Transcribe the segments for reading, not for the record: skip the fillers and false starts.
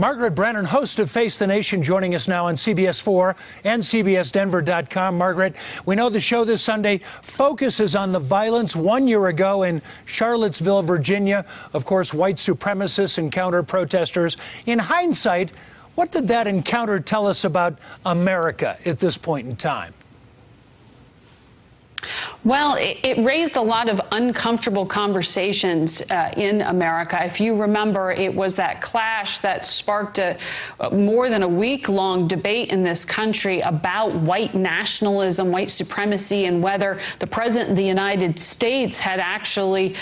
Margaret Brennan, host of Face the Nation, joining us now on CBS 4 and CBSDenver.com. Margaret, we know the show this Sunday focuses on the violence 1 year ago in Charlottesville, Virginia. Of course, white supremacists encounter protesters. In hindsight, what did that encounter tell us about America at this point in time? Well, it raised a lot of uncomfortable conversations in America. If you remember, it was that clash that sparked a more than a week-long debate in this country about white nationalism, white supremacy, and whether the President of the United States had actually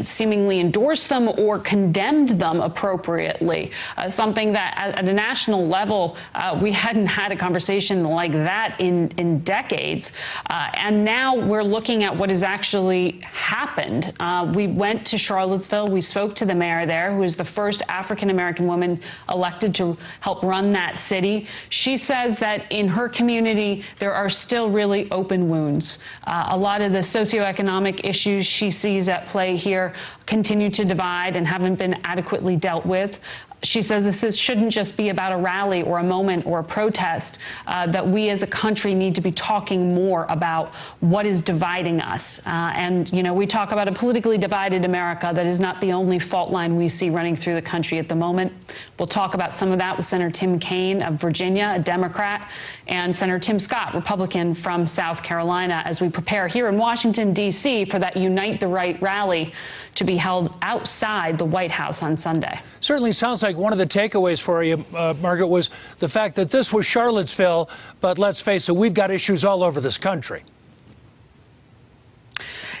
seemingly endorsed them or condemned them appropriately. Something that at a national level, we hadn't had a conversation like that in decades. And now we're looking at what has actually happened. We went to Charlottesville. We spoke to the mayor there, who is the first African-American woman elected to help run that city. She says that in her community, there are still really open wounds. A lot of the socioeconomic issues she sees at play here continue to divide and haven't been adequately dealt with. She says this shouldn't just be about a rally or a moment or a protest, that we as a country need to be talking more about what is dividing us. And, you know, we talk about a politically divided America. That is not the only fault line we see running through the country at the moment. We'll talk about some of that with Senator Tim Kaine of Virginia, a Democrat, and Senator Tim Scott, Republican from South Carolina, as we prepare here in Washington, D.C. for that Unite the Right rally to be held outside the White House on Sunday. Certainly sounds like one of the takeaways for you, Margaret, was the fact that this was Charlottesville, but let's face it, we've got issues all over this country.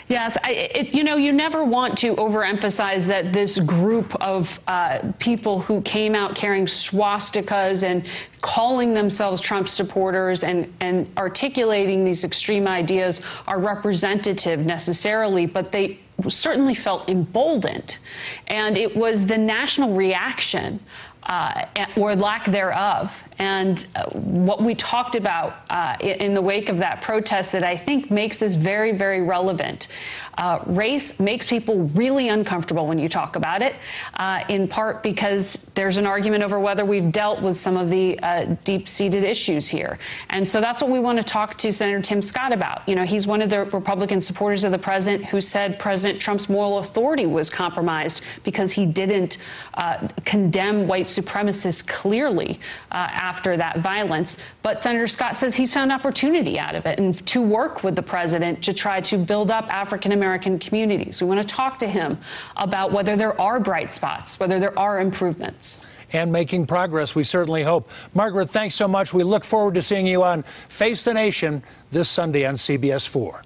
Yes, you know, you never want to overemphasize that this group of people who came out carrying swastikas and calling themselves Trump supporters and articulating these extreme ideas are representative necessarily, but they certainly felt emboldened. And it was the national reaction or lack thereof. And what we talked about in the wake of that protest that I think makes this very, very relevant. Race makes people really uncomfortable when you talk about it, in part because there's an argument over whether we've dealt with some of the deep-seated issues here. And so that's what we want to talk to Senator Tim Scott about. You know, he's one of the Republican supporters of the president who said President Trump's moral authority was compromised because he didn't condemn white supremacists clearly after that violence. But Senator Scott says he's found opportunity out of it and to work with the president to try to build up African-American communities. We want to talk to him about whether there are bright spots, whether there are improvements. And making progress, we certainly hope. Margaret, thanks so much. We look forward to seeing you on Face the Nation this Sunday on CBS 4.